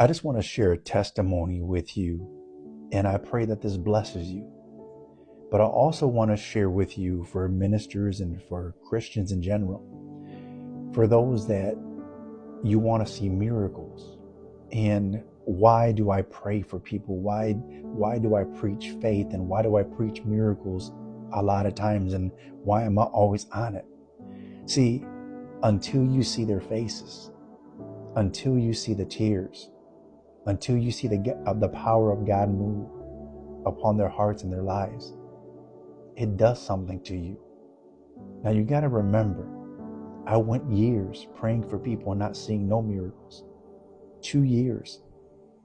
I just want to share a testimony with you, and I pray that this blesses you. But I also want to share with you, for ministers and for Christians in general, for those that you want to see miracles. And why do I pray for people? Why do I preach faith, and why do I preach miracles a lot of times, and why am I always on it? See, until you see their faces, until you see the tears, until you see the power of God move upon their hearts and their lives, it does something to you. Now you got to remember, I went years praying for people and not seeing no miracles. 2 years,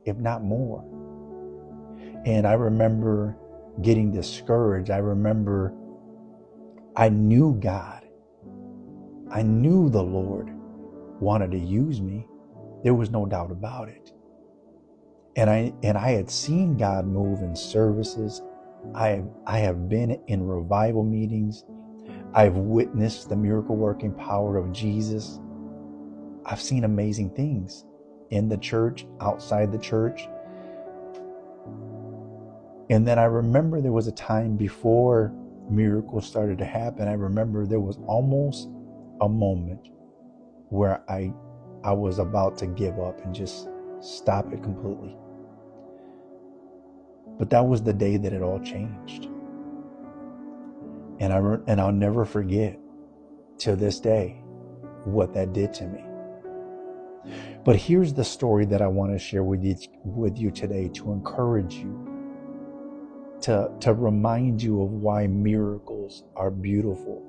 if not more. And I remember getting discouraged. I remember I knew God. I knew the Lord wanted to use me. There was no doubt about it. And I had seen God move in services. I have been in revival meetings. I've witnessed the miracle working power of Jesus. I've seen amazing things in the church, outside the church. And then I remember there was a time before miracles started to happen. I remember there was almost a moment where I was about to give up and just stop it completely. But that was the day that it all changed. And I'll never forget to this day what that did to me. But here's the story that I want to share with you today, to encourage you, to remind you of why miracles are beautiful,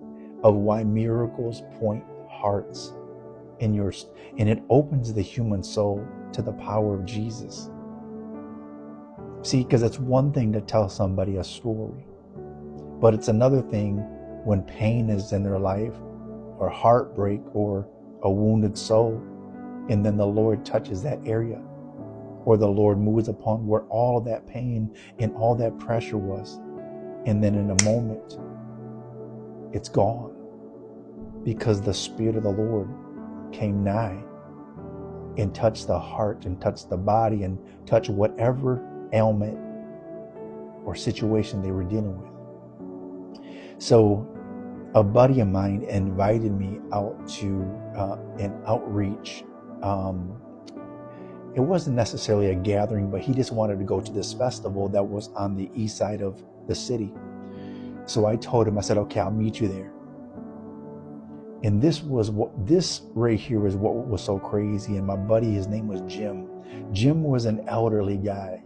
of why miracles point hearts and it opens the human soul to the power of Jesus. See, because it's one thing to tell somebody a story, but it's another thing when pain is in their life, or heartbreak, or a wounded soul, and then the Lord touches that area, or the Lord moves upon where all that pain and all that pressure was, and then in a moment, it's gone, because the Spirit of the Lord came nigh and touched the heart and touched the body and touched whatever ailment or situation they were dealing with. So a buddy of mine invited me out to an outreach. It wasn't necessarily a gathering, but he just wanted to go to this festival that was on the east side of the city. So I told him, I said, okay, I'll meet you there. And this right here is what was so crazy. And my buddy, his name was Jim. Jim was an elderly guy.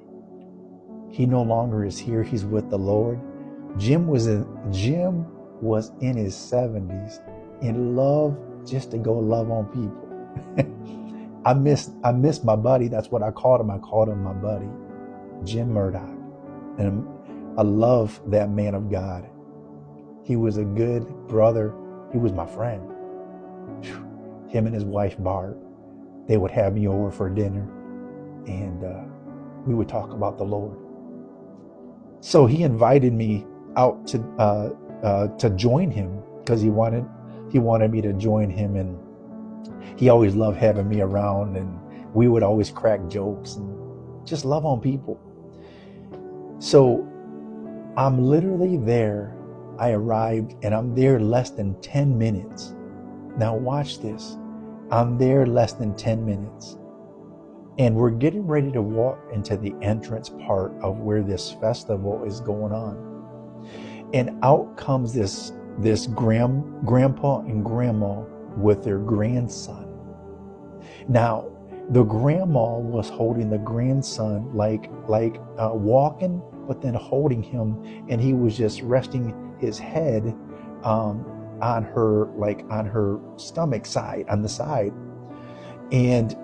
He no longer is here. He's with the Lord. Jim was in his 70s and loved just to go love on people. I miss my buddy. That's what I called him. I called him my buddy, Jim Murdoch. And I love that man of God. He was a good brother. He was my friend. Him and his wife, Barb, they would have me over for dinner, and we would talk about the Lord. So he invited me out to join him, because he wanted me to join him, and he always loved having me around, and we would always crack jokes and just love on people. So I'm literally there. I arrived and I'm there less than 10 minutes. Now watch this. I'm there less than 10 minutes. And we're getting ready to walk into the entrance part of where this festival is going on. And out comes this grandpa and grandma with their grandson. Now, the grandma was holding the grandson like walking, but then holding him, and he was just resting his head on her stomach side, on the side, and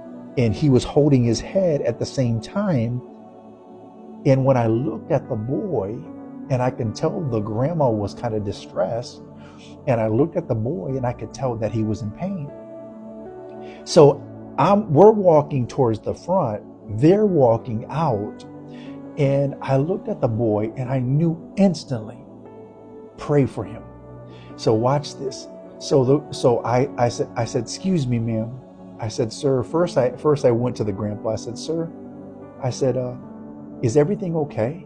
he was holding his head at the same time. And when I looked at the boy, and I can tell the grandma was kind of distressed, and I looked at the boy and I could tell that he was in pain. So we're walking towards the front, they're walking out, and I looked at the boy and I knew instantly, pray for him. So watch this. So I said, excuse me, ma'am. I said, sir, first I went to the grandpa. I said, sir, I said, is everything okay?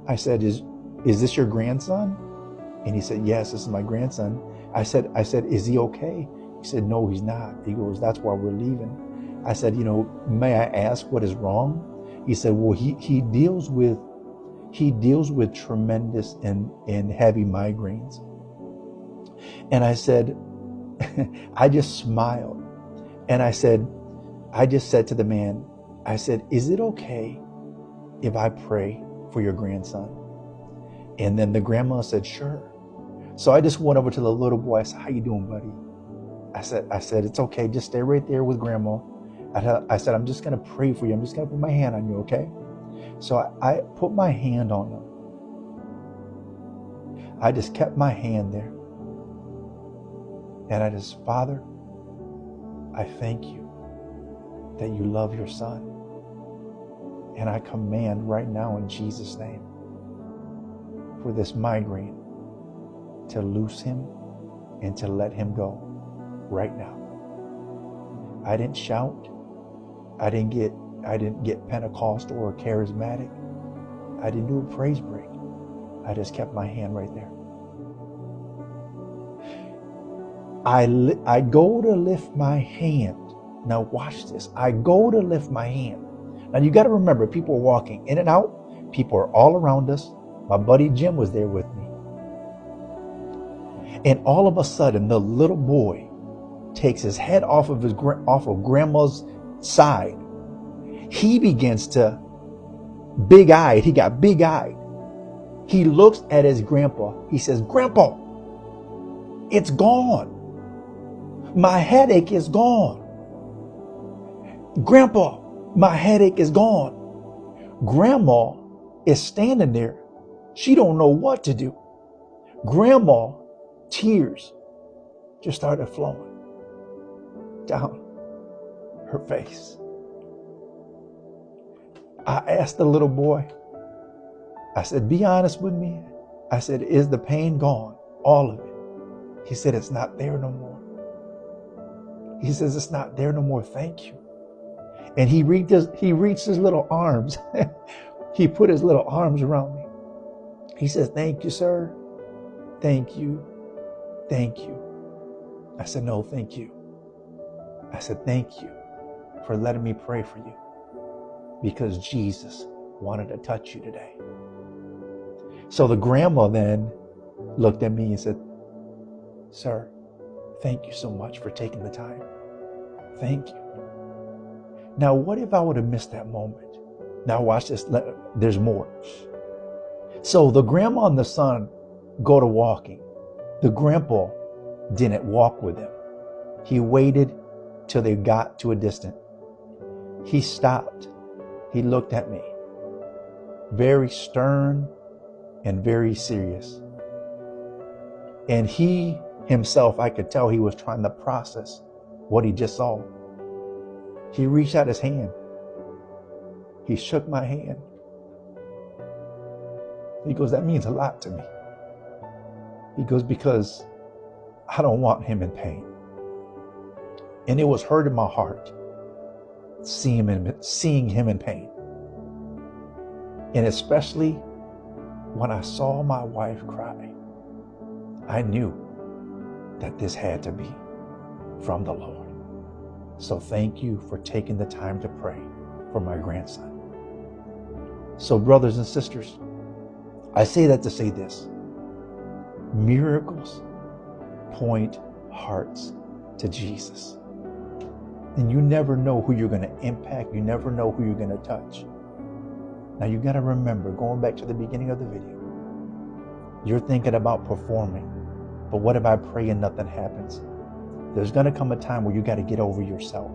I said, is this your grandson? And he said, yes, this is my grandson. I said, is he okay? He said, no, he's not. He goes, that's why we're leaving. I said, may I ask what is wrong? He said, well, he deals with tremendous and heavy migraines. And I said, I just smiled. And I just said to the man, I said, is it okay if I pray for your grandson? And then the grandma said, sure. So I just went over to the little boy. I said, how you doing, buddy? I said, it's okay. Just stay right there with grandma. I said, I'm just going to pray for you. I'm just going to put my hand on you, okay? So I put my hand on him. I just kept my hand there. And I just, Father, I thank you that you love your son. And I command right now in Jesus' name for this migraine to loose him and to let him go right now. I didn't shout. I didn't get Pentecostal or charismatic. I didn't do a praise break. I just kept my hand right there. I go to lift my hand. Now watch this. I go to lift my hand. Now you got to remember, people are walking in and out. People are all around us. My buddy Jim was there with me. And all of a sudden, the little boy takes his head off of grandma's side. He begins to big-eyed. He got big-eyed. He looks at his grandpa. He says, Grandpa, it's gone. My headache is gone. Grandpa, my headache is gone. Grandma is standing there. She don't know what to do. Grandma, tears just started flowing down her face. I asked the little boy, I said, be honest with me. I said, is the pain gone? All of it. He said, it's not there no more. He says, it's not there no more. Thank you. And he reached his little arms. He put his little arms around me. He says, thank you, sir. Thank you. Thank you. I said, no, thank you. I said, thank you for letting me pray for you, because Jesus wanted to touch you today. So the grandma then looked at me and said, sir, thank you so much for taking the time. Thank you. Now, what if I would have missed that moment? Now watch this. There's more. So the grandma and the son go to walking. The grandpa didn't walk with them. He waited till they got to a distance. He stopped. He looked at me, very stern and very serious. And he himself, I could tell he was trying to process what he just saw. He reached out his hand. He shook my hand. He goes, that means a lot to me. He goes, because I don't want him in pain. And it was hurting my heart seeing him in pain. And especially when I saw my wife cry, I knew that this had to be from the Lord. So thank you for taking the time to pray for my grandson. So brothers and sisters, I say that to say this. Miracles point hearts to Jesus. And you never know who you're going to impact. You never know who you're going to touch. Now you got to remember, going back to the beginning of the video, you're thinking about performing. But what if I pray and nothing happens? There's going to come a time where you got to get over yourself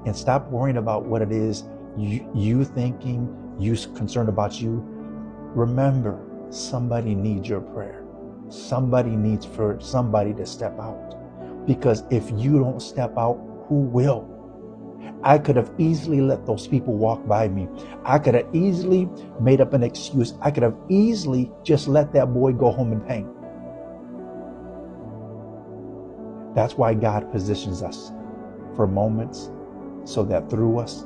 and stop worrying about what it is you thinking, you concerned about you. Remember, somebody needs your prayer. Somebody needs for somebody to step out. Because if you don't step out, who will? I could have easily let those people walk by me. I could have easily made up an excuse. I could have easily just let that boy go home in pain. That's why God positions us for moments so that through us,